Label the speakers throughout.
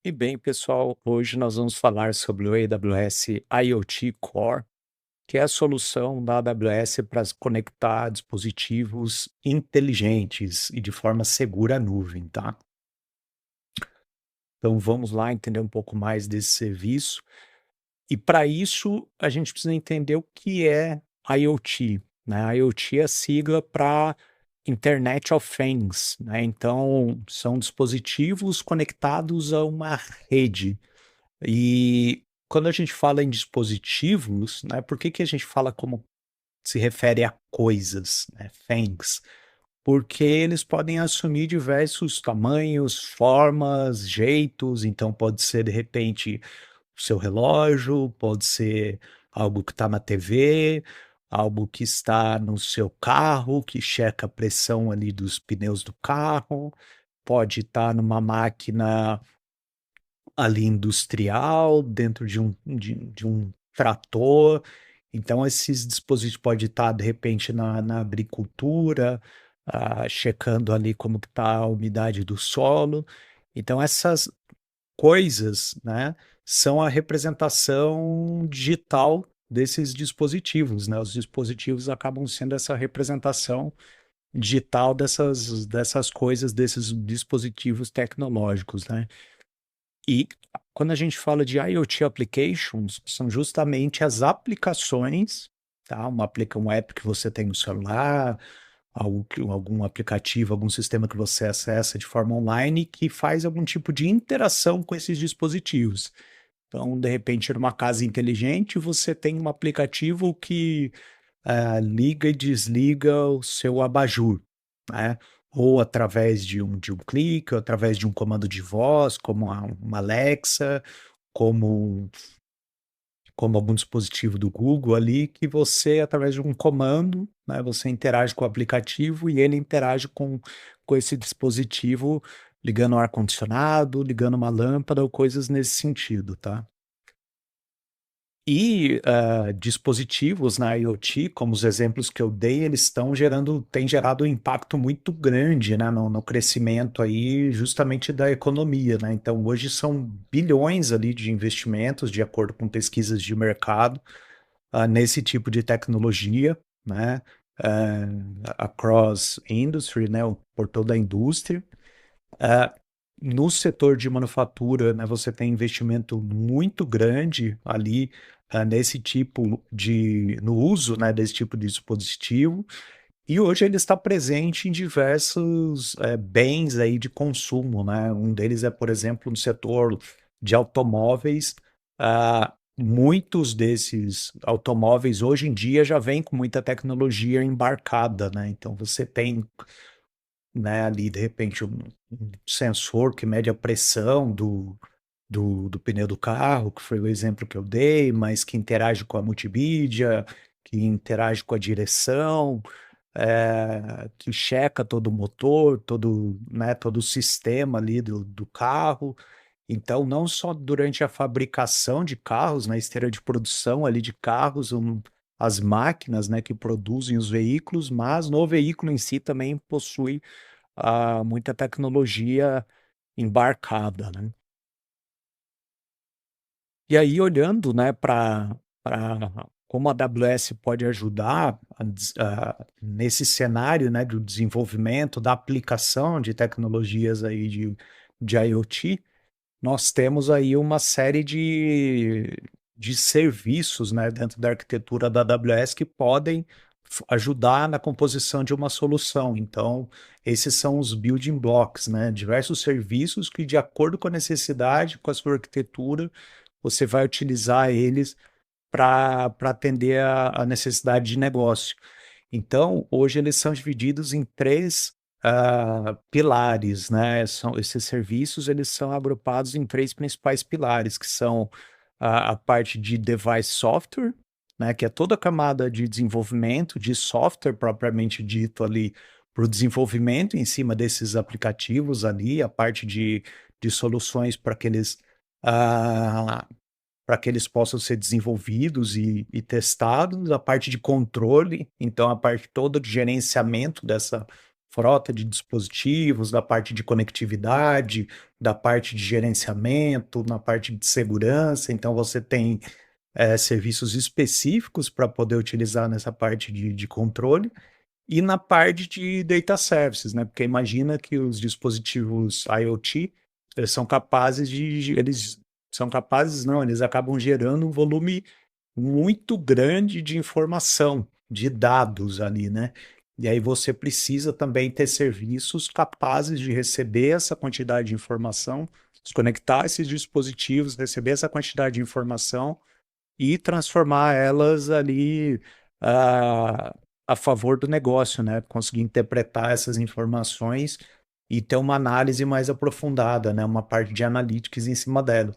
Speaker 1: E bem, pessoal, hoje nós vamos falar sobre o AWS IoT Core, que é a solução da AWS para se conectar dispositivos inteligentes e de forma segura à nuvem, tá? Então vamos lá entender um pouco mais desse serviço. E para isso a gente precisa entender o que é IoT, né? IoT é a sigla para Internet of Things, né? Então são dispositivos conectados a uma rede. E quando a gente fala em dispositivos, né, por que que a gente fala como se refere a coisas, né, things? Porque eles podem assumir diversos tamanhos, formas, jeitos, então pode ser de repente o seu relógio, pode ser algo que está na TV, algo que está no seu carro, que checa a pressão ali dos pneus do carro, pode estar numa máquina ali industrial, dentro de um trator. Então esses dispositivos pode estar, de repente, na agricultura, checando ali como que está a umidade do solo. Então essas coisas, né, são a representação digital desses dispositivos, né. Os dispositivos acabam sendo essa representação digital dessas coisas, desses dispositivos tecnológicos, né. E quando a gente fala de IoT applications, são justamente as aplicações, tá? Um app que você tem no celular, algum aplicativo, algum sistema que você acessa de forma online que faz algum tipo de interação com esses dispositivos. Então, de repente, numa casa inteligente, você tem um aplicativo que liga e desliga o seu abajur, né? Ou através de um clique, ou através de um comando de voz, como uma Alexa, como, como algum dispositivo do Google ali, que você, através de um comando, né, você interage com o aplicativo e ele interage com esse dispositivo, ligando o ar-condicionado, ligando uma lâmpada ou coisas nesse sentido, tá? E, dispositivos na IoT, como os exemplos que eu dei, eles têm gerado um impacto muito grande, né, no crescimento aí justamente da economia, né. Então hoje são bilhões ali de investimentos, de acordo com pesquisas de mercado, nesse tipo de tecnologia, né, across industry, né, por toda a indústria. Ah, no setor de manufatura, né, você tem investimento muito grande ali, nesse tipo no uso, né, desse tipo de dispositivo, e hoje ele está presente em diversos, bens aí de consumo, né. Um deles é, por exemplo, no setor de automóveis. Muitos desses automóveis hoje em dia já vêm com muita tecnologia embarcada, né, então você tem, né, ali de repente um sensor que mede a pressão do pneu do carro, que foi o exemplo que eu dei, mas que interage com a multimídia, que interage com a direção, que checa todo o motor, todo o sistema ali do carro. Então não só durante a fabricação de carros, na esteira de produção ali de carros, as máquinas, né, que produzem os veículos, mas no veículo em si também possui muita tecnologia embarcada, né. E aí olhando, né, para como a AWS pode ajudar nesse cenário, né, do desenvolvimento, da aplicação de tecnologias aí de IoT, nós temos aí uma série de serviços, né, dentro da arquitetura da AWS que podem ajudar na composição de uma solução. Então, esses são os building blocks, né, diversos serviços que, de acordo com a necessidade, com a sua arquitetura, você vai utilizar eles para atender a necessidade de negócio. Então, hoje eles são divididos em três pilares, né? Esses serviços eles são agrupados em três principais pilares, que são a parte de device software, né? Que é toda a camada de desenvolvimento de software propriamente dito ali para o desenvolvimento em cima desses aplicativos ali, a parte de soluções ah, para que eles possam ser desenvolvidos e testados, a parte de controle, então a parte toda de gerenciamento dessa frota de dispositivos, da parte de conectividade, da parte de gerenciamento, na parte de segurança. Então, você tem serviços específicos para poder utilizar nessa parte de controle e na parte de data services, né? Porque imagina que os dispositivos IoT, eles são capazes eles são capazes, não, eles acabam gerando um volume muito grande de informação, de dados ali, né? E aí você precisa também ter serviços capazes de receber essa quantidade de informação, desconectar esses dispositivos, receber essa quantidade de informação e transformar elas ali a, a favor do negócio, né? Conseguir interpretar essas informações e ter uma análise mais aprofundada, né? Uma parte de analytics em cima dela.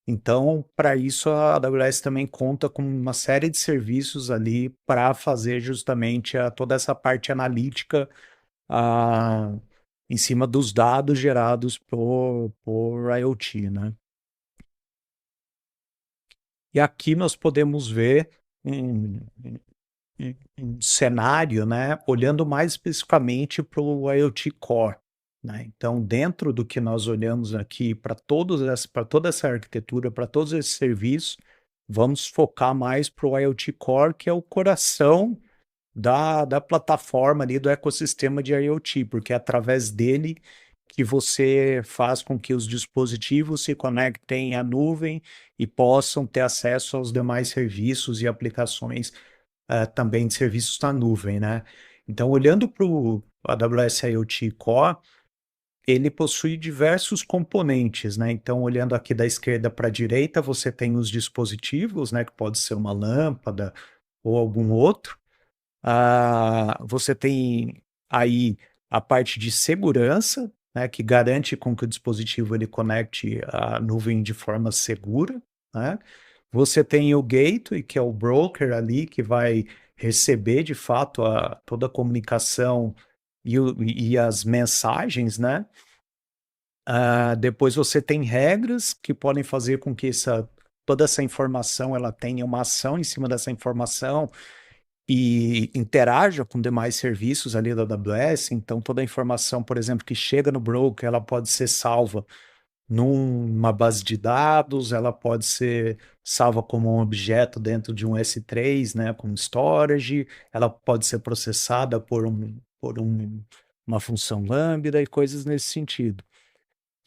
Speaker 1: Então, para isso, a AWS também conta com uma série de serviços ali para fazer justamente toda essa parte analítica a, em cima dos dados gerados por IoT, né? E aqui nós podemos ver um, um cenário, né, olhando mais especificamente para o IoT Core. Né? Então, dentro do que nós olhamos aqui para toda essa arquitetura, para todos esses serviços, vamos focar mais para o IoT Core, que é o coração da plataforma ali, do ecossistema de IoT, porque é através dele que você faz com que os dispositivos se conectem à nuvem e possam ter acesso aos demais serviços e aplicações também de serviços na nuvem, né? Então, olhando para o AWS IoT Core, ele possui diversos componentes, né? Então, olhando aqui da esquerda para a direita, você tem os dispositivos, né? Que pode ser uma lâmpada ou algum outro. Você tem aí a parte de segurança, né, que garante com que o dispositivo ele conecte a nuvem de forma segura, né? Você tem o gateway, que é o broker ali, que vai receber de fato toda a comunicação e as mensagens, né? Depois você tem regras que podem fazer com que toda essa informação ela tenha uma ação em cima dessa informação e interaja com demais serviços ali da AWS. Então, toda a informação, por exemplo, que chega no broker, ela pode ser salva numa base de dados, ela pode ser salva como um objeto dentro de um S3, né, com storage, ela pode ser processada uma função lambda e coisas nesse sentido.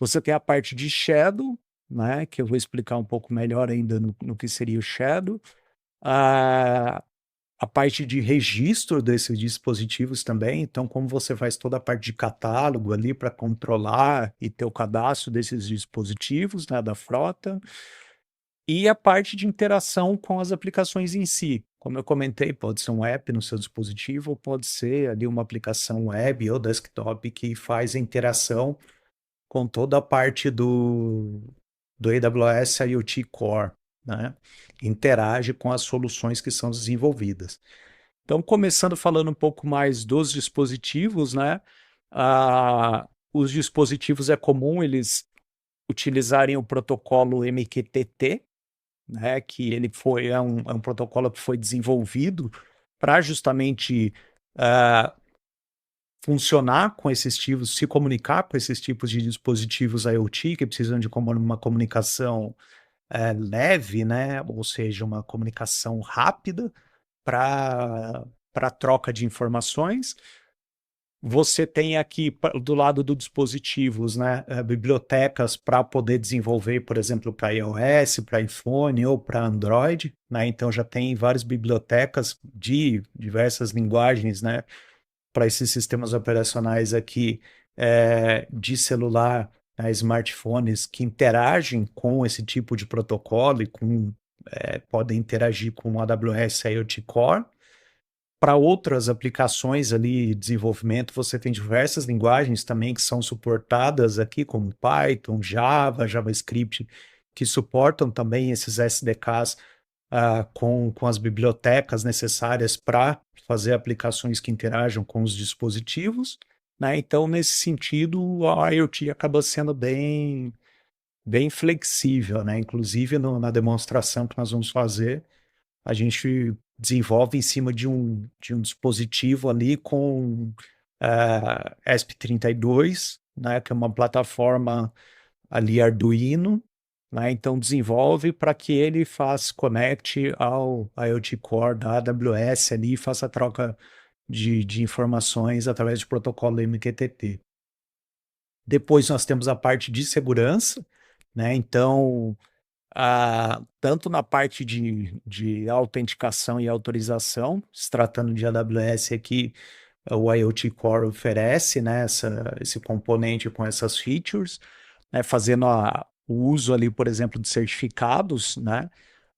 Speaker 1: Você tem a parte de Shadow, né, que eu vou explicar um pouco melhor ainda no que seria o Shadow. A parte de registro desses dispositivos também, então como você faz toda a parte de catálogo ali para controlar e ter o cadastro desses dispositivos, né, da frota, e a parte de interação com as aplicações em si. Como eu comentei, pode ser um app no seu dispositivo, ou pode ser ali uma aplicação web ou desktop que faz a interação com toda a parte do AWS IoT Core, né? Interage com as soluções que são desenvolvidas. Então, começando falando um pouco mais dos dispositivos, né? Os dispositivos é comum eles utilizarem o protocolo MQTT, né? Que ele é um protocolo que foi desenvolvido para justamente funcionar com esses tipos, se comunicar com esses tipos de dispositivos IoT que precisam de uma comunicação leve, né? Ou seja, uma comunicação rápida para troca de informações. Você tem aqui do lado do dispositivos, né, bibliotecas para poder desenvolver, por exemplo, para iOS, para iPhone ou para Android, né? Então já tem várias bibliotecas de diversas linguagens, né, para esses sistemas operacionais aqui de celular, né, smartphones que interagem com esse tipo de protocolo e podem interagir com o AWS IoT Core. Para outras aplicações ali, desenvolvimento, você tem diversas linguagens também que são suportadas aqui, como Python, Java, JavaScript, que suportam também esses SDKs com as bibliotecas necessárias para fazer aplicações que interajam com os dispositivos, né? Então, nesse sentido, a IoT acaba sendo bem flexível, né? Inclusive, na demonstração que nós vamos fazer, a gente desenvolve em cima de um dispositivo ali com ESP32, né, que é uma plataforma ali Arduino, né, então desenvolve para que ele conecte ao IoT Core da AWS ali e faça a troca de informações através de protocolo MQTT. Depois nós temos a parte de segurança, né, então tanto na parte de autenticação e autorização, se tratando de AWS aqui, o IoT Core oferece, né, esse componente com essas features, né, fazendo o uso ali, por exemplo, de certificados, né,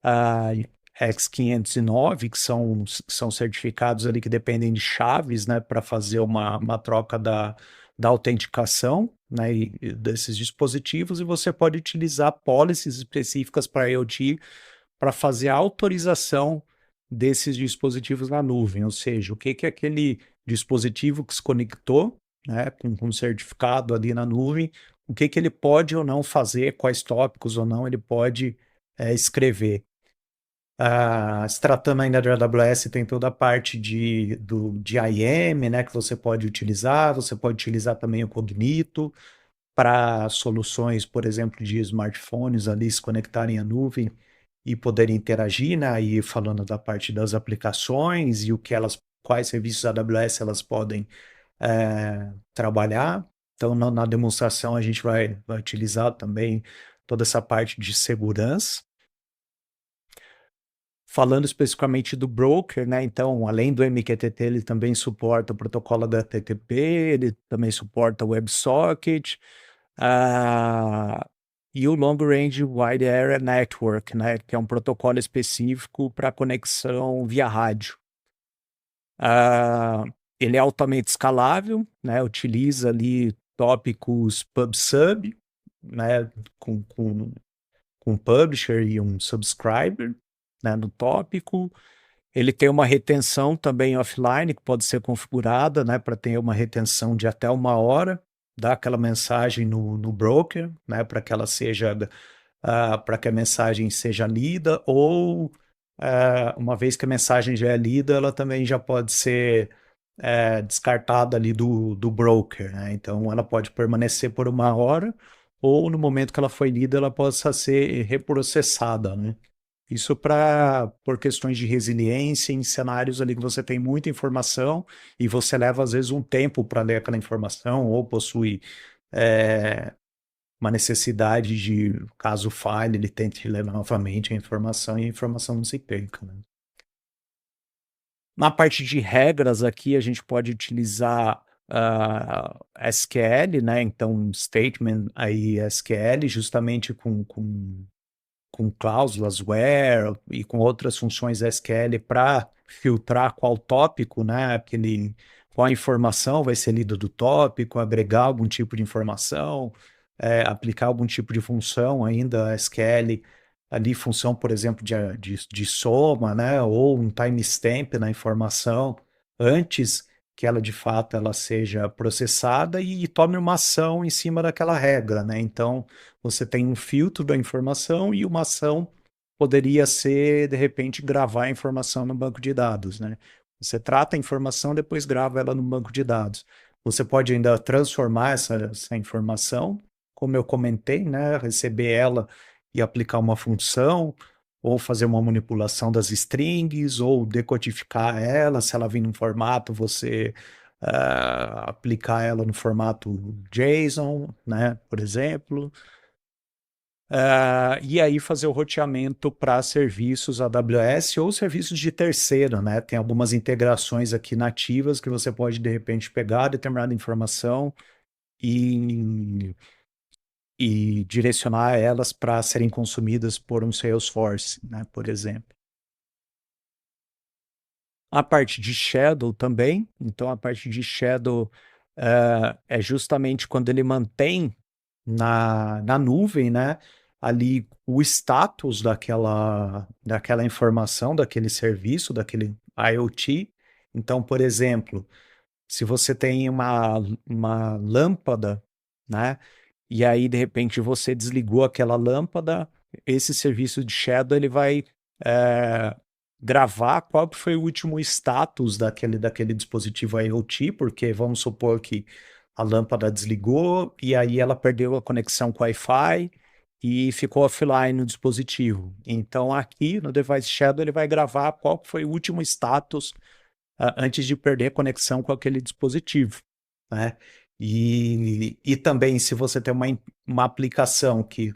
Speaker 1: a X509, que são certificados ali que dependem de chaves, né, para fazer uma troca da autenticação, né, e desses dispositivos, e você pode utilizar policies específicas para IoT para fazer a autorização desses dispositivos na nuvem, ou seja, o que é aquele dispositivo que se conectou, né, com um certificado ali na nuvem, o que ele pode ou não fazer, quais tópicos ou não ele pode escrever. Se tratando ainda de AWS, tem toda a parte de IAM, né, que você pode utilizar também o Cognito para soluções, por exemplo, de smartphones ali se conectarem à nuvem e poderem interagir, né, aí falando da parte das aplicações e quais serviços AWS elas podem trabalhar. Então, na demonstração, a gente vai utilizar também toda essa parte de segurança. Falando especificamente do broker, né? Então, além do MQTT, ele também suporta o protocolo HTTP, ele também suporta o WebSocket, e o Long Range Wide Area Network, né? Que é um protocolo específico para conexão via rádio. Ele é altamente escalável, né? Utiliza ali tópicos pub-sub, né? Com publisher e um subscriber, né? No tópico. Ele tem uma retenção também offline, que pode ser configurada, né, para ter uma retenção de até 1 hora, dá aquela mensagem no broker, né, para que ela seja, para que a mensagem seja lida, ou uma vez que a mensagem já é lida, ela também já pode ser descartada ali do broker, né? Então ela pode permanecer por 1 hora, ou no momento que ela foi lida, ela possa ser reprocessada, né? Isso por questões de resiliência em cenários ali que você tem muita informação e você leva, às vezes, um tempo para ler aquela informação ou possui uma necessidade de, caso falhe, ele tente ler novamente a informação e a informação não se perca, né? Na parte de regras aqui, a gente pode utilizar SQL, né? Então, statement aí SQL, justamente com cláusulas where e com outras funções SQL para filtrar qual tópico, né, qual informação vai ser lida do tópico, agregar algum tipo de informação, aplicar algum tipo de função ainda SQL, ali função, por exemplo, de soma, né, ou um timestamp na informação antes que ela de fato ela seja processada e tome uma ação em cima daquela regra, né? Então, você tem um filtro da informação e uma ação poderia ser, de repente, gravar a informação no banco de dados, né? Você trata a informação, depois grava ela no banco de dados. Você pode ainda transformar essa informação, como eu comentei, né? Receber ela e aplicar uma função, ou fazer uma manipulação das strings, ou decodificar ela, se ela vir num formato, você aplicar ela no formato JSON, né, por exemplo. E aí fazer o roteamento para serviços AWS ou serviços de terceiro, né? Tem algumas integrações aqui nativas que você pode, de repente, pegar determinada informação e, e direcionar elas para serem consumidas por um Salesforce, né? Por exemplo. A parte de Shadow também. Então, a parte de Shadow é justamente quando ele mantém na nuvem, né, ali o status daquela informação, daquele serviço, daquele IoT. Então, por exemplo, se você tem uma lâmpada, né, e aí de repente você desligou aquela lâmpada, esse serviço de Shadow ele vai gravar qual que foi o último status daquele dispositivo IoT, porque vamos supor que a lâmpada desligou e aí ela perdeu a conexão com o Wi-Fi e ficou offline no dispositivo. Então aqui no Device Shadow ele vai gravar qual que foi o último status antes de perder a conexão com aquele dispositivo, né? E também se você tem uma aplicação que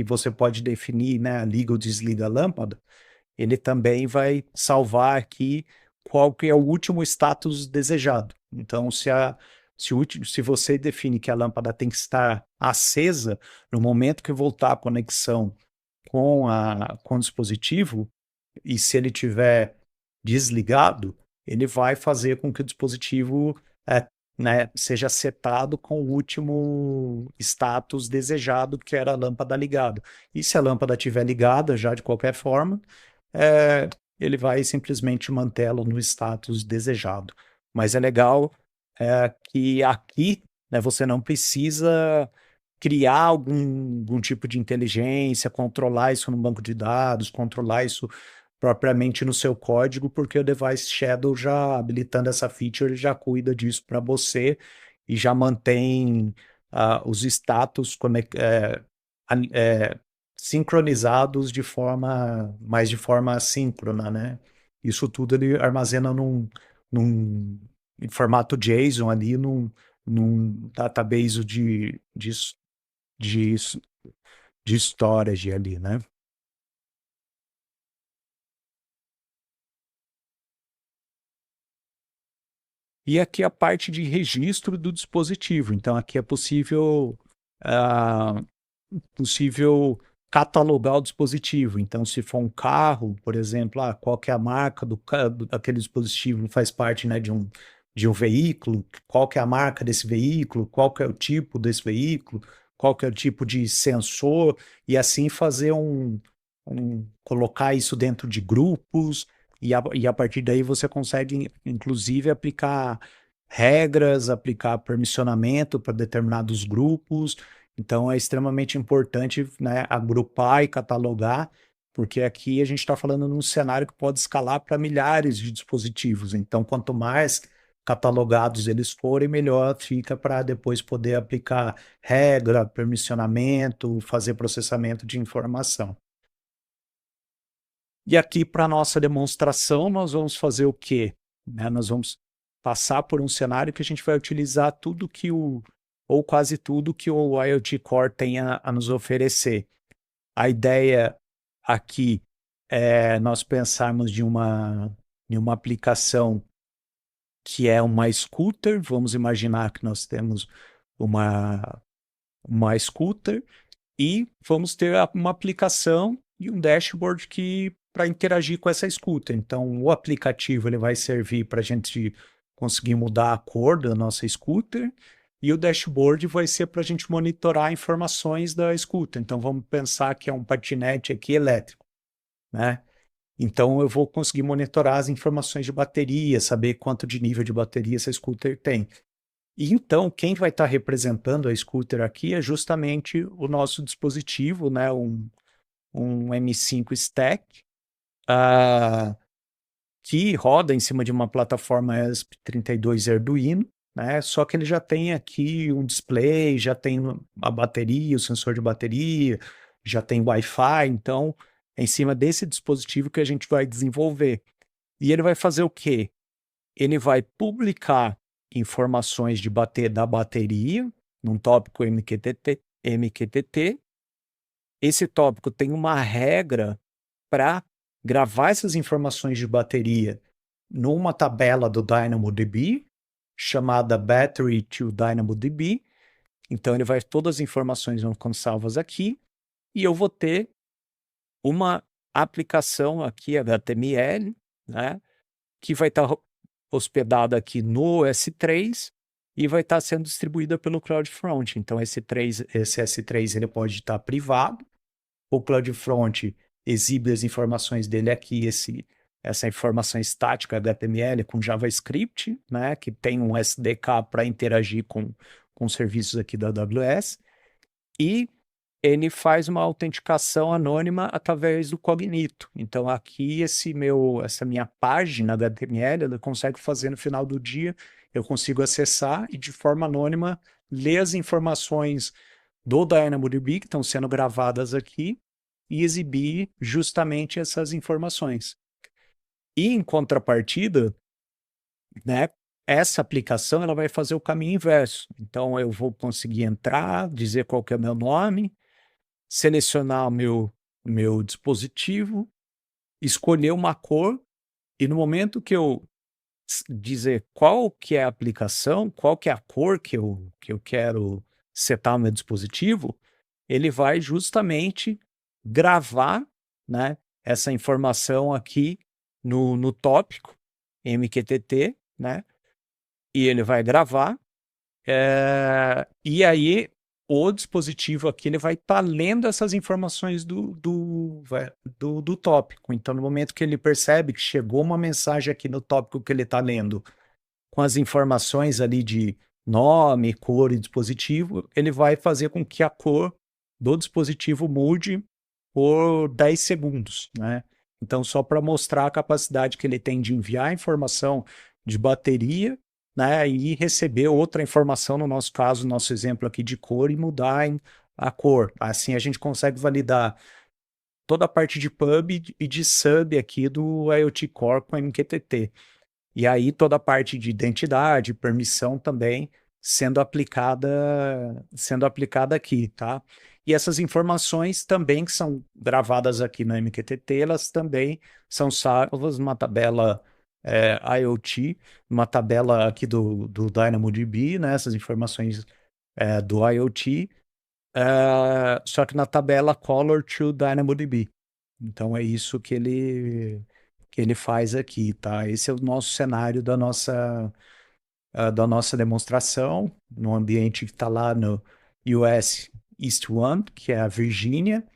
Speaker 1: você pode definir, né, liga ou desliga a lâmpada, ele também vai salvar aqui qual que é o último status desejado. Então, se você define que a lâmpada tem que estar acesa no momento que voltar a conexão com o dispositivo, e se ele tiver desligado, ele vai fazer com que o dispositivo né, seja setado com o último status desejado, que era a lâmpada ligada. E se a lâmpada estiver ligada já de qualquer forma, é, ele vai simplesmente mantê-lo no status desejado. Mas é legal que aqui, né, você não precisa criar algum tipo de inteligência, controlar isso no banco de dados, controlar isso propriamente no seu código, porque o Device Shadow já habilitando essa feature já cuida disso para você e já mantém os status sincronizados de forma assíncrona, né? Isso tudo ele armazena em formato JSON ali, num database de, de storage ali, né? E aqui a parte de registro do dispositivo. Então, aqui é possível catalogar o dispositivo. Então, se for um carro, por exemplo, qual que é a marca daquele dispositivo, faz parte, né, de um veículo, qual que é a marca desse veículo, qual que é o tipo desse veículo, qual que é o tipo de sensor, e assim fazer colocar isso dentro de grupos, e a partir daí você consegue, inclusive, aplicar regras, aplicar permissionamento para determinados grupos. Então é extremamente importante, né, agrupar e catalogar, porque aqui a gente está falando num cenário que pode escalar para milhares de dispositivos. Então, quanto mais catalogados eles forem, melhor fica para depois poder aplicar regra, permissionamento, fazer processamento de informação. E aqui, para a nossa demonstração, nós vamos fazer o quê? Né? Nós vamos passar por um cenário que a gente vai utilizar ou quase tudo que o IoT Core tem a nos oferecer. A ideia aqui é nós pensarmos de uma aplicação que é uma scooter. Vamos imaginar que nós temos uma, uma scooter e vamos ter uma aplicação e um dashboard que para interagir com essa scooter. Então, o aplicativo ele vai servir para a gente conseguir mudar a cor da nossa scooter e o dashboard vai ser para a gente monitorar informações da scooter. Então, vamos pensar que é um patinete aqui elétrico, né? Então, eu vou conseguir monitorar as informações de bateria, saber quanto de nível de bateria essa scooter tem. E então, quem vai estar representando a scooter aqui é justamente o nosso dispositivo, né? Um M5 Stack, uh, que roda em cima de uma plataforma ESP32 Arduino, né? Só que ele já tem aqui um display, já tem a bateria, o sensor de bateria, já tem Wi-Fi, então é em cima desse dispositivo que a gente vai desenvolver. E ele vai fazer o quê? Ele vai publicar informações da bateria num tópico MQTT. Esse tópico tem uma regra para gravar essas informações de bateria numa tabela do DynamoDB, chamada Battery to DynamoDB. Então, ele vai, todas as informações vão ficar salvas aqui, e eu vou ter uma aplicação aqui, HTML, né, que vai estar hospedada aqui no S3 e vai estar sendo distribuída pelo CloudFront. Então, esse S3 ele pode estar privado. O CloudFront exibe as informações dele aqui, essa informação estática HTML com JavaScript, né, que tem um SDK para interagir com serviços aqui da AWS. E ele faz uma autenticação anônima através do Cognito. Então, aqui, essa minha página da HTML, ela consegue fazer no final do dia, eu consigo acessar e, de forma anônima, ler as informações do DynamoDB que estão sendo gravadas aqui e exibir justamente essas informações. E, em contrapartida, né, essa aplicação ela vai fazer o caminho inverso. Então, eu vou conseguir entrar, dizer qual que é o meu nome, selecionar o meu dispositivo, escolher uma cor, e no momento que eu dizer qual que é a aplicação, qual que é a cor que eu quero setar no meu dispositivo, ele vai justamente gravar, né, essa informação aqui no tópico MQTT, né, e ele vai gravar, e aí o dispositivo aqui ele vai estar lendo essas informações do tópico. Então, no momento que ele percebe que chegou uma mensagem aqui no tópico que ele está lendo, com as informações ali de nome, cor e dispositivo, ele vai fazer com que a cor do dispositivo mude por 10 segundos, né? Então, só para mostrar a capacidade que ele tem de enviar informação de bateria, né, e receber outra informação, no nosso caso, nosso exemplo aqui de cor, e mudar a cor. Assim, a gente consegue validar toda a parte de pub e de sub aqui do IoT Core com MQTT. E aí toda a parte de identidade, permissão também sendo aplicada aqui, tá? E essas informações também que são gravadas aqui no MQTT, elas também são salvas numa tabela IoT, numa tabela aqui do DynamoDB, né? Essas informações do IoT, só que na tabela Color to DynamoDB. Então é isso que ele faz aqui, tá? Esse é o nosso cenário da nossa demonstração, no ambiente que está lá no US East One, que é a Virgínia,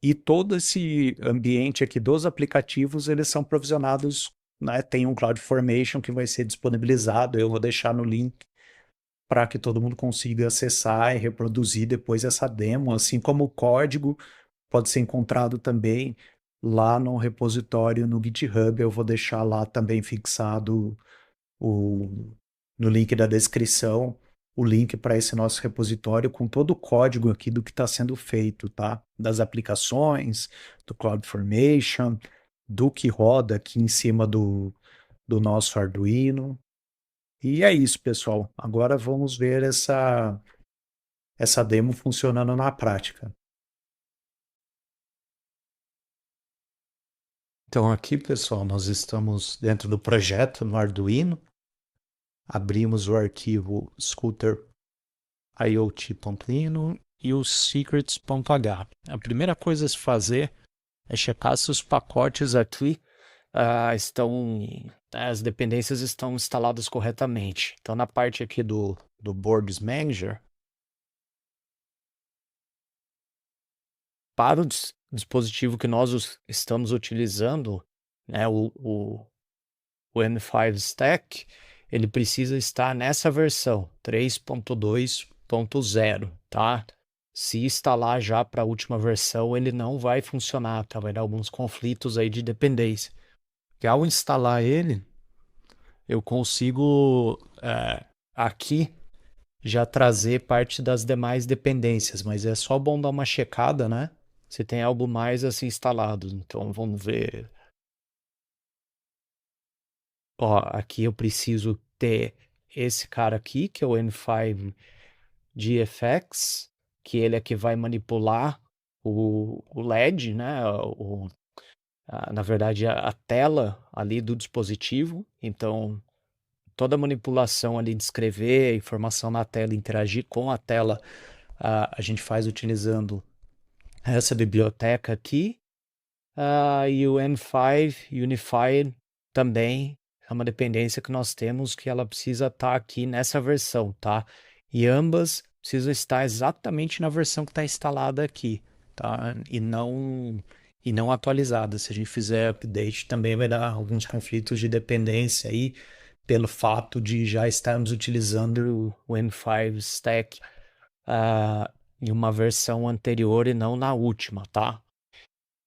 Speaker 1: e todo esse ambiente aqui dos aplicativos, eles são provisionados, né? Tem um CloudFormation que vai ser disponibilizado, eu vou deixar no link para que todo mundo consiga acessar e reproduzir depois essa demo, assim como o código pode ser encontrado também lá no repositório no GitHub. Eu vou deixar lá também fixado no link da descrição o link para esse nosso repositório com todo o código aqui do que está sendo feito, tá? Das aplicações, do CloudFormation, do que roda aqui em cima do nosso Arduino. E é isso, pessoal. Agora vamos ver essa demo funcionando na prática. Então aqui, pessoal, nós estamos dentro do projeto no Arduino. Abrimos o arquivo scooter.iot.ino e o secrets.h. A primeira coisa a se fazer é checar se os pacotes aqui as dependências estão instaladas corretamente. Então, na parte aqui do Boards Manager, para o dispositivo que nós estamos utilizando, né, o N5 Stack, ele precisa estar nessa versão 3.2.0, tá? Se instalar já para a última versão, ele não vai funcionar, tá? Vai dar alguns conflitos aí de dependência. E ao instalar ele, eu consigo aqui já trazer parte das demais dependências, mas é só bom dar uma checada, né? Se tem algo mais assim instalado. Então vamos ver. Ó, aqui eu preciso ter esse cara aqui, que é o N5 GFX, que ele é que vai manipular o LED, né? Na verdade, a tela ali do dispositivo. Então, toda a manipulação ali de escrever informação na tela, interagir com a tela, a gente faz utilizando essa biblioteca aqui. E o N5 Unified também é uma dependência que nós temos que ela precisa estar aqui nessa versão, tá? E ambas precisam estar exatamente na versão que está instalada aqui, tá? E não atualizada. Se a gente fizer update, também vai dar alguns conflitos de dependência aí, pelo fato de já estarmos utilizando o N5 Stack em uma versão anterior e não na última, tá?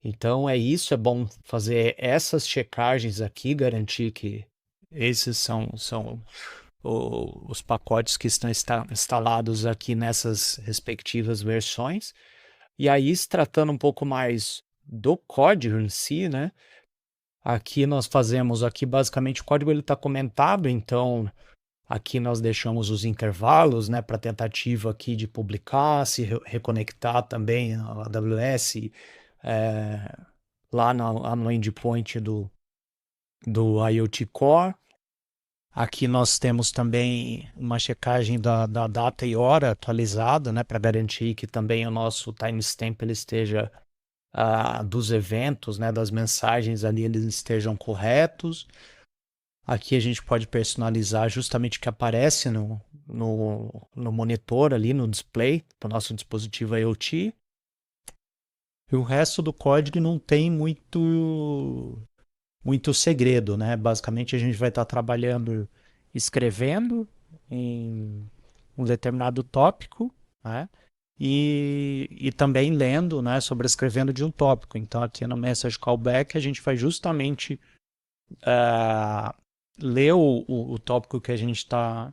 Speaker 1: Então é isso, é bom fazer essas checagens aqui, garantir que esses são os pacotes que estão instalados aqui nessas respectivas versões. E aí, se tratando um pouco mais do código em si, né? Aqui nós fazemos, aqui basicamente o código ele está comentado, então aqui nós deixamos os intervalos, né, para tentativa aqui de publicar, se reconectar também a AWS lá no endpoint do IoT Core. Aqui nós temos também uma checagem da data e hora atualizada, né, para garantir que também o nosso timestamp ele esteja dos eventos, né, das mensagens ali, eles estejam corretos. Aqui a gente pode personalizar justamente o que aparece no monitor ali, no display do nosso dispositivo IoT. E o resto do código não tem muito segredo, né? Basicamente a gente vai estar trabalhando escrevendo em um determinado tópico, né? E também lendo, né, sobrescrevendo de um tópico. Então, aqui no Message Callback, a gente vai justamente ler o tópico que a gente está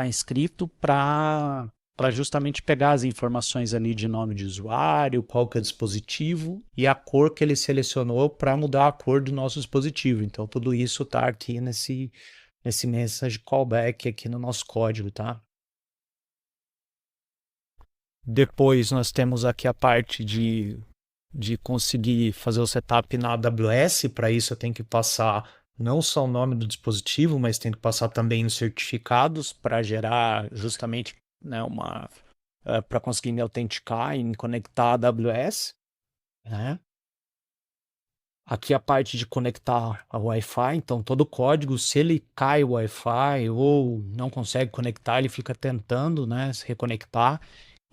Speaker 1: inscrito para justamente pegar as informações ali de nome de usuário, qual que é o dispositivo e a cor que ele selecionou para mudar a cor do nosso dispositivo. Então, tudo isso está aqui nesse Message Callback aqui no nosso código, tá? Depois nós temos aqui a parte de conseguir fazer o setup na AWS. Para isso eu tenho que passar não só o nome do dispositivo, mas tenho que passar também os certificados para gerar justamente, né, para conseguir me autenticar e me conectar à AWS, né? Aqui a parte de conectar ao Wi-Fi, então todo o código, se ele cai o Wi-Fi ou não consegue conectar, ele fica tentando, né, se reconectar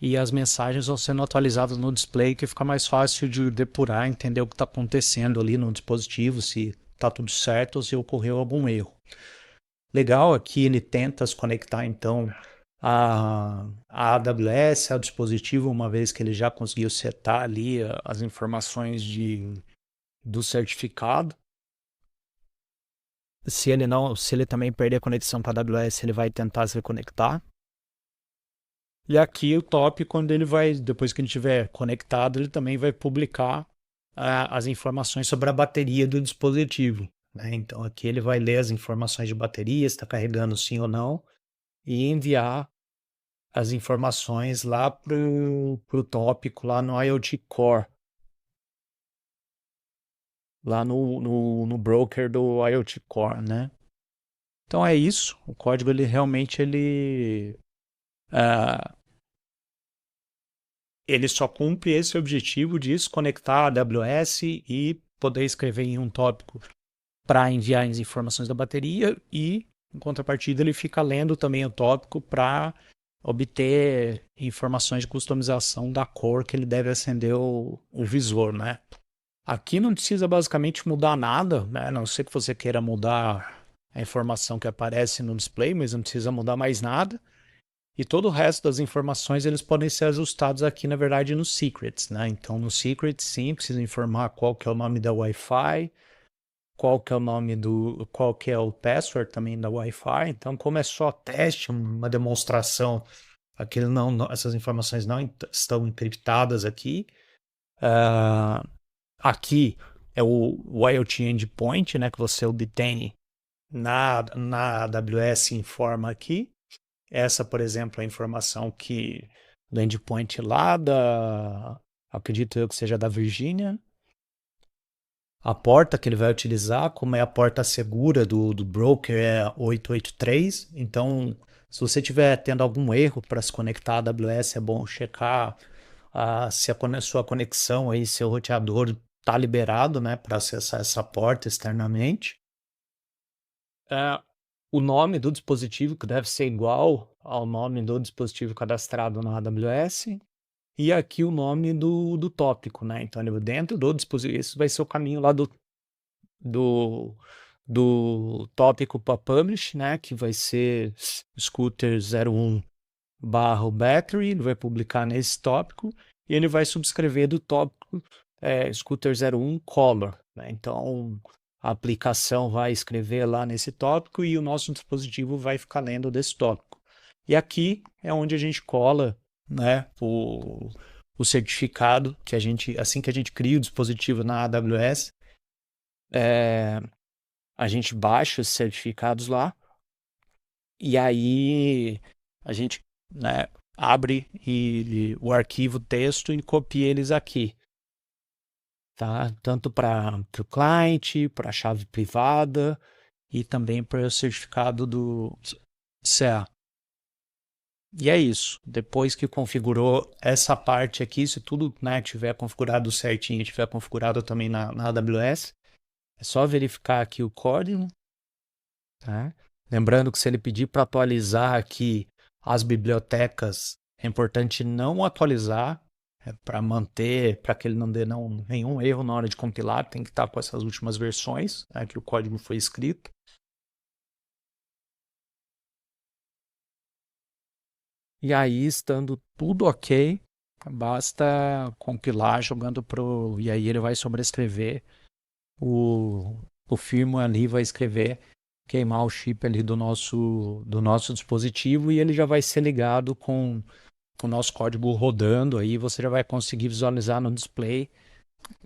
Speaker 1: e as mensagens vão sendo atualizadas no display, que fica mais fácil de depurar, entender o que está acontecendo ali no dispositivo, se está tudo certo ou se ocorreu algum erro. Legal aqui ele tenta se conectar então a AWS ao dispositivo, uma vez que ele já conseguiu setar ali as informações do certificado. Se ele também perder a conexão para a AWS, ele vai tentar se reconectar. E aqui o top, quando ele vai, depois que ele estiver conectado, ele também vai publicar as informações sobre a bateria do dispositivo, né? Então aqui ele vai ler as informações de bateria, se está carregando sim ou não, e enviar as informações lá para o tópico, lá no IoT Core, lá no broker do IoT Core, né? Então é isso, o código ele realmente ele só cumpre esse objetivo de se conectar à AWS e poder escrever em um tópico para enviar as informações da bateria e, em contrapartida, ele fica lendo também o tópico para obter informações de customização da cor que ele deve acender o visor, né? Aqui não precisa basicamente mudar nada, né? A não ser que você queira mudar a informação que aparece no display, mas não precisa mudar mais nada. E todo o resto das informações eles podem ser ajustados aqui, na verdade, nos secrets, né? Então, no secret, sim, precisa informar qual que é o nome da Wi-Fi, qual que é o nome qual que é o password também da Wi-Fi. Então, como é só teste, uma demonstração, essas informações não estão encriptadas aqui. Aqui é o IoT Endpoint, né, que você obtém na AWS informa aqui. Essa, por exemplo, é a informação do endpoint lá acredito eu que seja da Virgínia. A porta que ele vai utilizar, como é a porta segura do broker, é 883. Então, se você estiver tendo algum erro para se conectar à AWS, é bom checar se a sua conexão aí, seu roteador está liberado, né, para acessar essa porta externamente. O nome do dispositivo, que deve ser igual ao nome do dispositivo cadastrado na AWS, e aqui o nome do tópico, né? Então, dentro do dispositivo, esse vai ser o caminho lá do tópico para publish, né? Que vai ser Scooter 01 barra battery, ele vai publicar nesse tópico e ele vai subscrever do tópico Scooter01 Color, né? Então a aplicação vai escrever lá nesse tópico e o nosso dispositivo vai ficar lendo desse tópico. E aqui é onde a gente cola, né, o certificado que a gente, assim que a gente cria o dispositivo na AWS, a gente baixa os certificados lá e aí a gente, né, abre o arquivo texto e copia eles aqui, tá? Tanto para o cliente, para a chave privada e também para o certificado do CA. E é isso. Depois que configurou essa parte aqui, se tudo, né, tiver configurado certinho, tiver configurado também na AWS, é só verificar aqui o código, tá? Lembrando que se ele pedir para atualizar aqui as bibliotecas, é importante não atualizar, para manter, para que ele não dê nenhum erro na hora de compilar, tem que estar com essas últimas versões, né, que o código foi escrito. E aí, estando tudo ok, basta compilar jogando pro. E aí ele vai sobrescrever o firmware ali, vai escrever, queimar o chip ali do nosso dispositivo e ele já vai ser ligado com o nosso código rodando. Aí você já vai conseguir visualizar no display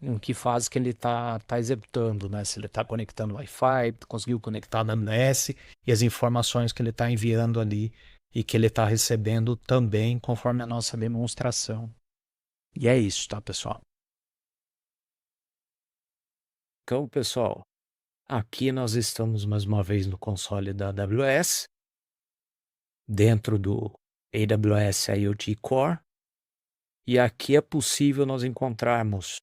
Speaker 1: em que fase que ele tá executando, né? Se ele está conectando Wi-Fi, conseguiu conectar na AWS e as informações que ele está enviando ali e que ele está recebendo também conforme a nossa demonstração. E é isso, tá, pessoal? Então, pessoal, aqui nós estamos mais uma vez no console da AWS, dentro do AWS IoT Core, e aqui é possível nós encontrarmos,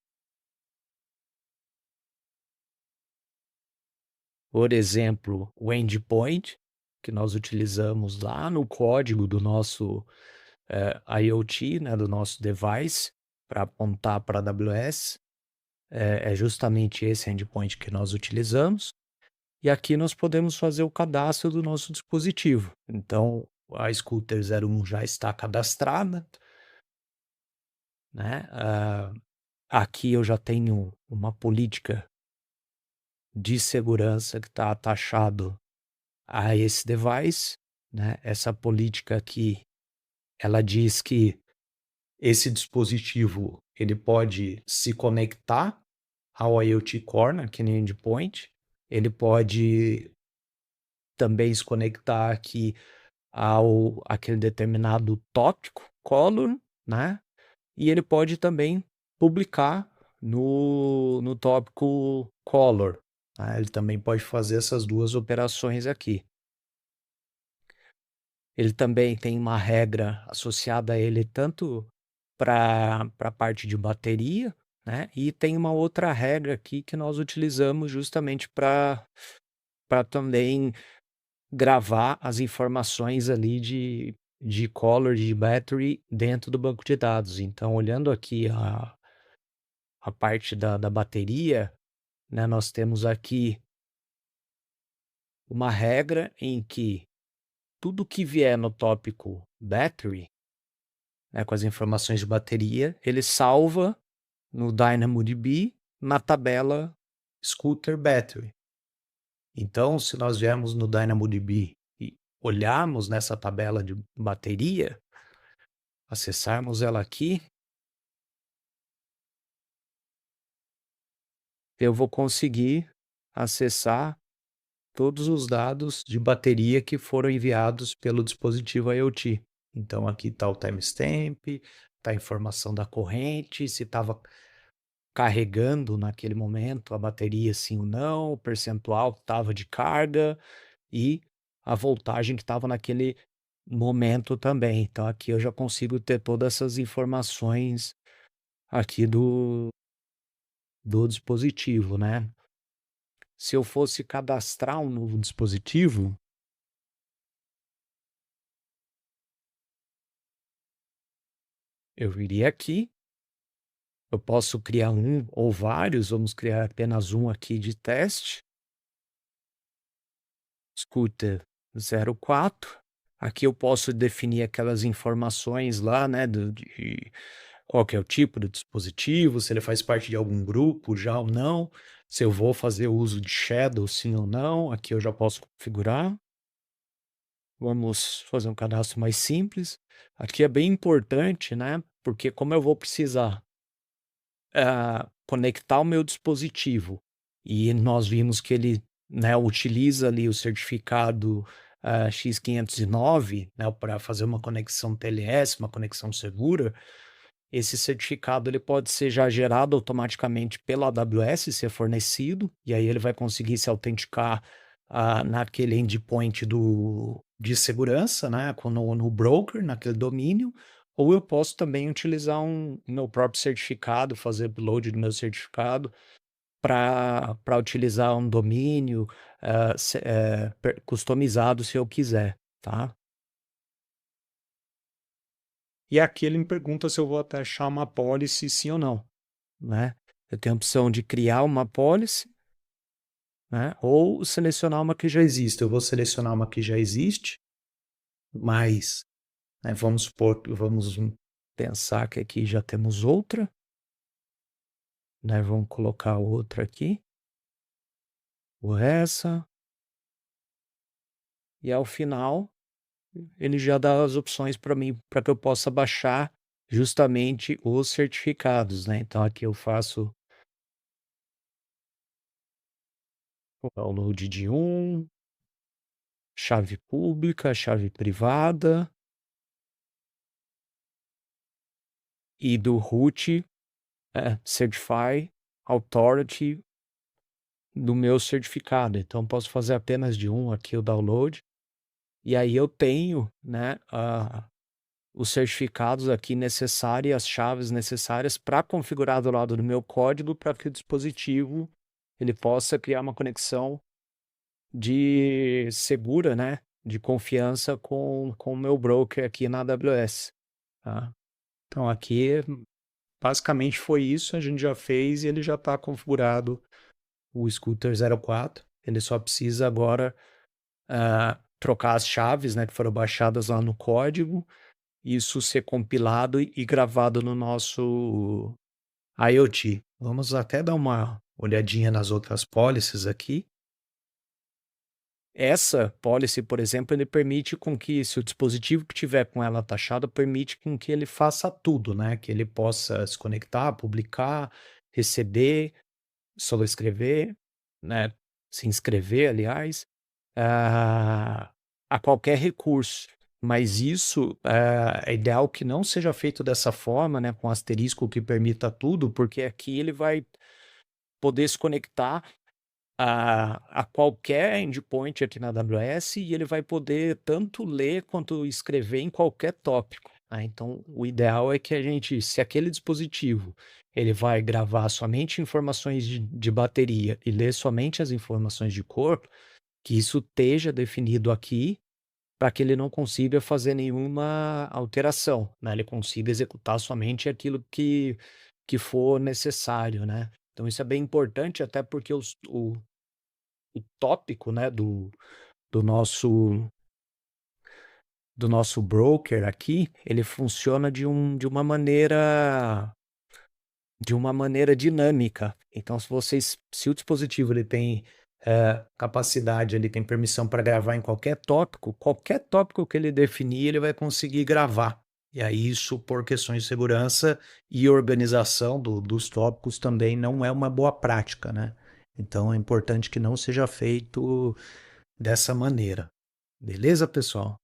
Speaker 1: por exemplo, o endpoint, que nós utilizamos lá no código do nosso IoT, né, do nosso device, para apontar para a AWS. É justamente esse endpoint que nós utilizamos. E aqui nós podemos fazer o cadastro do nosso dispositivo. Então, a Scooter01 já está cadastrada, né? Aqui eu já tenho uma política de segurança que está atachado a esse device, né? Essa política aqui, ela diz que esse dispositivo ele pode se conectar ao IoT Core, né, que nem endpoint. Ele pode também se conectar aqui ao aquele determinado tópico, column, né? E ele pode também publicar no tópico color. Tá? Ele também pode fazer essas duas operações aqui. Ele também tem uma regra associada a ele tanto para a parte de bateria, né? E tem uma outra regra aqui que nós utilizamos justamente para também gravar as informações ali de color, de battery dentro do banco de dados. Então, olhando aqui a parte da bateria, né, nós temos aqui uma regra em que tudo que vier no tópico battery, né, com as informações de bateria, ele salva no DynamoDB na tabela Scooter Battery. Então, se nós viermos no DynamoDB e olharmos nessa tabela de bateria, acessarmos ela aqui, eu vou conseguir acessar todos os dados de bateria que foram enviados pelo dispositivo IoT. Então aqui está o timestamp, está a informação da corrente, se estava carregando naquele momento a bateria sim ou não, o percentual que estava de carga e a voltagem que estava naquele momento também. Então aqui eu já consigo ter todas essas informações aqui do dispositivo, né? Se eu fosse cadastrar um novo dispositivo, eu viria aqui. Eu posso criar um ou vários, vamos criar apenas um aqui de teste. Scooter 04. Aqui eu posso definir aquelas informações lá, né, de qual que é o tipo do dispositivo, se ele faz parte de algum grupo já ou não, se eu vou fazer uso de Shadow sim ou não, aqui eu já posso configurar. Vamos fazer um cadastro mais simples. Aqui é bem importante, né, porque como eu vou precisar conectar o meu dispositivo e nós vimos que ele, né, utiliza ali o certificado X509, né, para fazer uma conexão TLS, uma conexão segura. Esse certificado ele pode ser já gerado automaticamente pela AWS, se é fornecido, e aí ele vai conseguir se autenticar naquele endpoint de segurança, né, no broker, naquele domínio, ou eu posso também utilizar meu próprio certificado, fazer upload do meu certificado para utilizar um domínio customizado se eu quiser, tá? E aqui ele me pergunta se eu vou até achar uma policy sim ou não, né? Eu tenho a opção de criar uma policy, né? Ou selecionar uma que já existe. Eu vou selecionar uma que já existe, mas, né, vamos pensar que aqui já temos outra, né? Vamos colocar outra aqui, ou essa, e ao final ele já dá as opções para mim, para que eu possa baixar justamente os certificados, né? Então aqui eu faço o download de chave pública, chave privada e do root Certify Authority do meu certificado. Então posso fazer apenas de aqui o download e aí eu tenho, né, os certificados aqui necessários e as chaves necessárias para configurar do lado do meu código para que o dispositivo ele possa criar uma conexão de segura, né, de confiança com o meu broker aqui na AWS, tá? Então aqui basicamente foi isso, a gente já fez e ele já está configurado o Scooter 04. Ele só precisa agora trocar as chaves, né, que foram baixadas lá no código, isso ser compilado e gravado no nosso IoT. Vamos até dar uma olhadinha nas outras policies aqui. Essa policy, por exemplo, ele permite com que, se o dispositivo que tiver com ela taxada, permite com que ele faça tudo, né? Que ele possa se conectar, publicar, receber, escrever, né? Se inscrever, aliás, a qualquer recurso. Mas isso é ideal que não seja feito dessa forma, né? Com asterisco que permita tudo, porque aqui ele vai poder se conectar a qualquer endpoint aqui na AWS e ele vai poder tanto ler quanto escrever em qualquer tópico, tá? Então, o ideal é que a gente, se aquele dispositivo ele vai gravar somente informações de bateria e ler somente as informações de corpo, que isso esteja definido aqui para que ele não consiga fazer nenhuma alteração, né? Ele consiga executar somente aquilo que for necessário, né? Então isso é bem importante, até porque o tópico, né, do nosso broker aqui, ele funciona de uma maneira dinâmica. Então, se o dispositivo ele tem capacidade, ele tem permissão para gravar em qualquer tópico que ele definir, ele vai conseguir gravar. E aí isso, por questões de segurança e organização dos tópicos, também não é uma boa prática, né? Então é importante que não seja feito dessa maneira. Beleza, pessoal?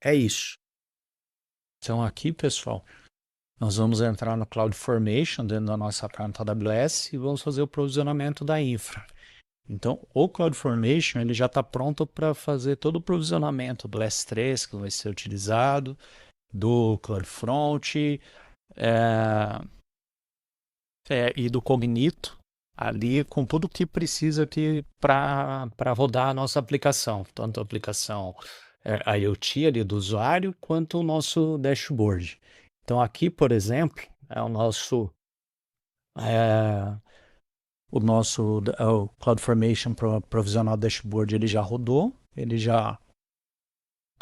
Speaker 1: É isso. Então aqui, pessoal, nós vamos entrar no CloudFormation dentro da nossa conta AWS e vamos fazer o provisionamento da infra. Então, o CloudFormation ele já está pronto para fazer todo o provisionamento do S3 que vai ser utilizado, do CloudFront e do Cognito, ali com tudo que precisa para rodar a nossa aplicação, tanto a aplicação IoT ali do usuário, quanto o nosso dashboard. Então aqui, por exemplo, é o CloudFormation Provisional Dashboard, ele já rodou, ele já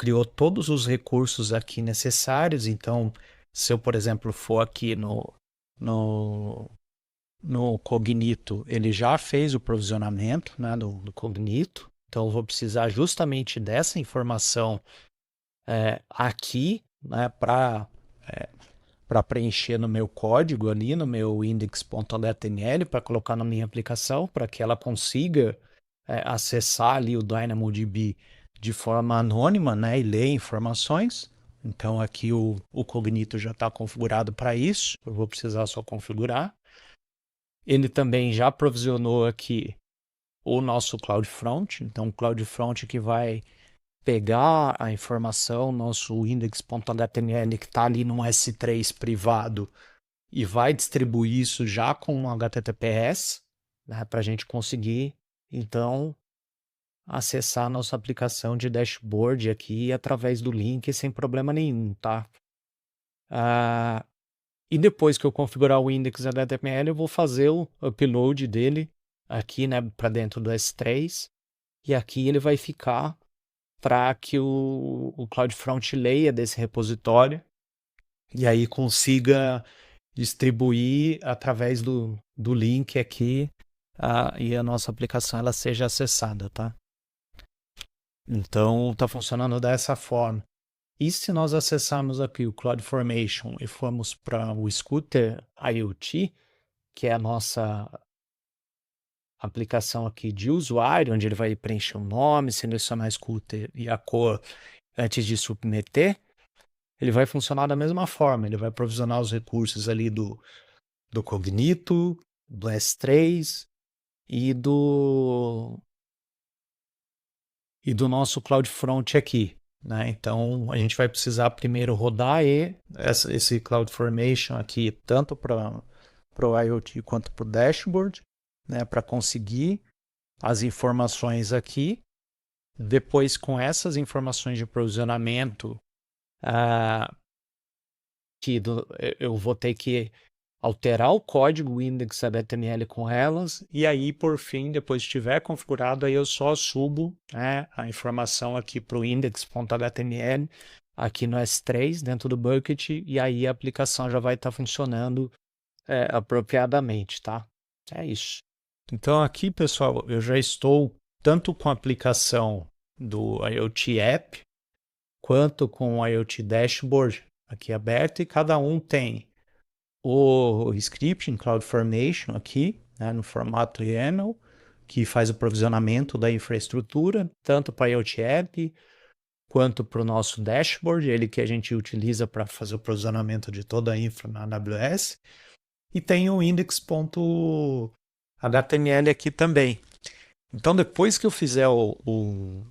Speaker 1: criou todos os recursos aqui necessários. Então, se eu, por exemplo, for aqui no, no Cognito, ele já fez o provisionamento, né, do Cognito. Então, eu vou precisar justamente dessa informação aqui, né, para preencher no meu código ali, no meu index.html, para colocar na minha aplicação, para que ela consiga acessar ali o DynamoDB de forma anônima, né, e ler informações. Então aqui o Cognito já está configurado para isso, eu vou precisar só configurar. Ele também já provisionou aqui o nosso CloudFront, então o CloudFront que vai pegar a informação, nosso index.html que está ali no S3 privado e vai distribuir isso já com um HTTPS, né, para a gente conseguir, então, acessar a nossa aplicação de dashboard aqui através do link sem problema nenhum, tá? E depois que eu configurar o index.html, eu vou fazer o upload dele aqui, né, para dentro do S3, e aqui ele vai ficar para que o CloudFront leia desse repositório e aí consiga distribuir através do link aqui e a nossa aplicação ela seja acessada, tá? Então, está funcionando dessa forma. E se nós acessarmos aqui o CloudFormation e formos para o Scooter IoT, que é a nossa aplicação aqui de usuário, onde ele vai preencher o nome, selecionar Scooter e a cor antes de submeter, ele vai funcionar da mesma forma. Ele vai provisionar os recursos ali do Cognito, do S3 e do nosso CloudFront aqui, né? Então a gente vai precisar primeiro rodar esse CloudFormation aqui tanto para o IoT quanto para o dashboard, né? Para conseguir as informações aqui. Depois, com essas informações de provisionamento, eu vou ter que alterar o código index.html com elas, e aí, por fim, depois de estiver configurado, aí eu só subo, né, a informação aqui para o index.html, aqui no S3, dentro do bucket, e aí a aplicação já vai estar funcionando apropriadamente, tá? É isso. Então aqui, pessoal, eu já estou tanto com a aplicação do IoT App, quanto com o IoT Dashboard aqui aberto, e cada um tem o script em CloudFormation aqui, né, no formato YAML, que faz o provisionamento da infraestrutura, tanto para IoT App quanto para o nosso dashboard, ele que a gente utiliza para fazer o provisionamento de toda a infra na AWS. E tem o index.html aqui também. Então, depois que eu fizer o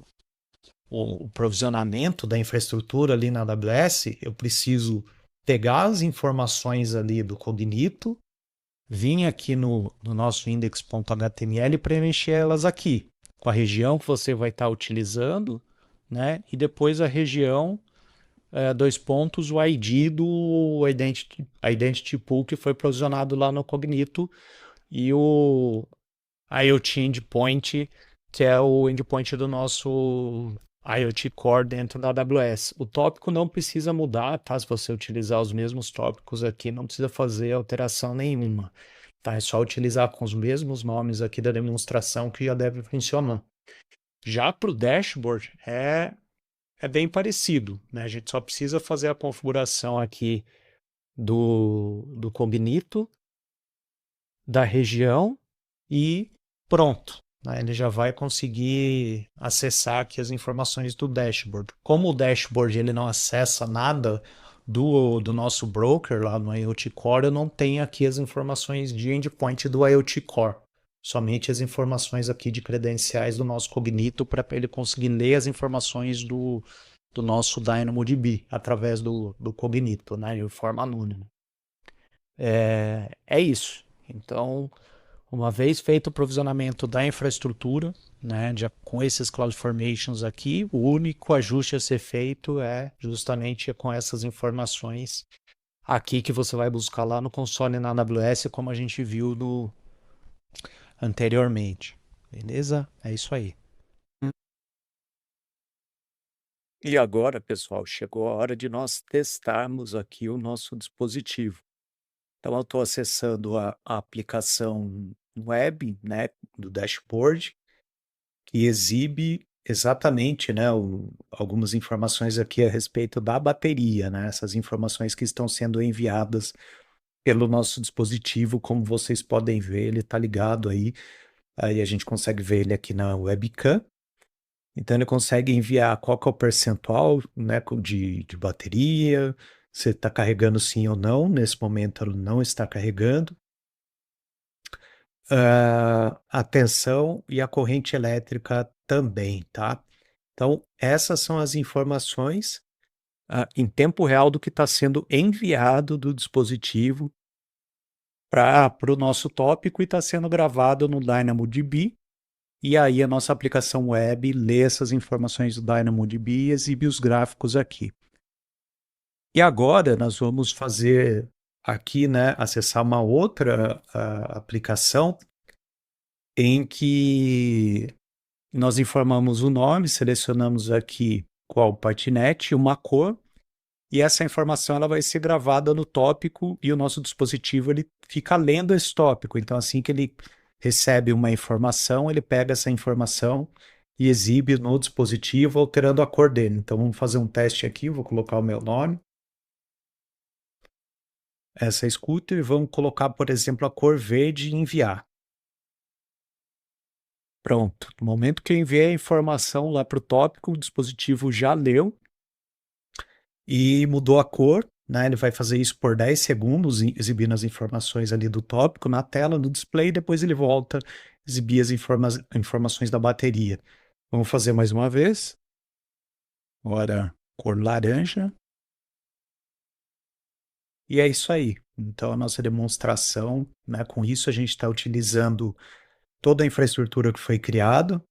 Speaker 1: provisionamento da infraestrutura ali na AWS, eu preciso pegar as informações ali do Cognito, vir aqui no nosso index.html e preencher elas aqui, com a região que você vai estar utilizando, né? E depois a região, dois pontos, o ID do identity pool que foi provisionado lá no Cognito e o IoT endpoint, que é o endpoint do nosso IoT Core dentro da AWS. O tópico não precisa mudar, tá? Se você utilizar os mesmos tópicos aqui, não precisa fazer alteração nenhuma, tá? É só utilizar com os mesmos nomes aqui da demonstração que já deve funcionar. Já para o dashboard é bem parecido, né? A gente só precisa fazer a configuração aqui do Cognito, da região e pronto. Ele já vai conseguir acessar aqui as informações do dashboard. Como o dashboard ele não acessa nada do nosso broker lá no IoT Core, eu não tenho aqui as informações de endpoint do IoT Core. Somente as informações aqui de credenciais do nosso Cognito para ele conseguir ler as informações do nosso DynamoDB através do Cognito, né, de forma anônima. É isso. Então, uma vez feito o provisionamento da infraestrutura, né, com esses CloudFormations aqui, o único ajuste a ser feito é justamente com essas informações aqui que você vai buscar lá no console na AWS, como a gente viu anteriormente. Beleza? É isso aí. E agora, pessoal, chegou a hora de nós testarmos aqui o nosso dispositivo. Então, eu estou acessando a aplicação web, né, do dashboard, que exibe exatamente, né, algumas informações aqui a respeito da bateria, né, essas informações que estão sendo enviadas pelo nosso dispositivo, como vocês podem ver, ele está ligado aí a gente consegue ver ele aqui na webcam. Então ele consegue enviar qual que é o percentual, né, de bateria, se está carregando sim ou não. Nesse momento ele não está carregando. A tensão e a corrente elétrica também, tá? Então essas são as informações em tempo real do que está sendo enviado do dispositivo para o nosso tópico e está sendo gravado no DynamoDB. E aí a nossa aplicação web lê essas informações do DynamoDB e exibe os gráficos aqui. E agora nós vamos fazer aqui, né, acessar uma outra aplicação em que nós informamos o nome, selecionamos aqui qual patinete, uma cor, e essa informação ela vai ser gravada no tópico e o nosso dispositivo ele fica lendo esse tópico. Então assim que ele recebe uma informação, ele pega essa informação e exibe no dispositivo alterando a cor dele. Então vamos fazer um teste aqui, vou colocar o meu nome, essa scooter, e vamos colocar, por exemplo, a cor verde e enviar. Pronto, no momento que eu enviei a informação lá para o tópico, o dispositivo já leu e mudou a cor, né? Ele vai fazer isso por 10 segundos, exibindo as informações ali do tópico na tela, no display, depois ele volta a exibir as informações da bateria. Vamos fazer mais uma vez. Agora, cor laranja. E é isso aí. Então, a nossa demonstração, né, com isso a gente está utilizando toda a infraestrutura que foi criada,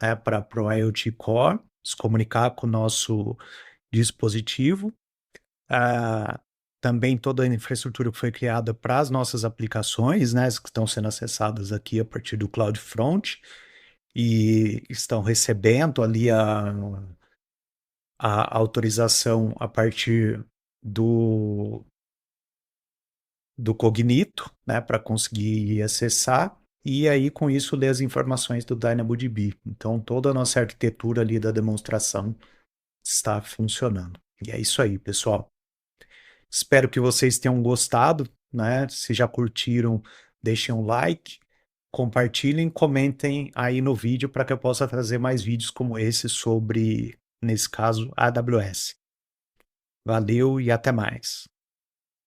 Speaker 1: né, para o IoT Core, se comunicar com o nosso dispositivo. Ah, também toda a infraestrutura que foi criada para as nossas aplicações, né, que estão sendo acessadas aqui a partir do CloudFront e estão recebendo ali a autorização a partir do Cognito, né, para conseguir acessar, e aí com isso ler as informações do DynamoDB. Então toda a nossa arquitetura ali da demonstração está funcionando. E é isso aí, pessoal. Espero que vocês tenham gostado, né? Se já curtiram, deixem um like, compartilhem, comentem aí no vídeo para que eu possa trazer mais vídeos como esse sobre, nesse caso, AWS. Valeu e até mais.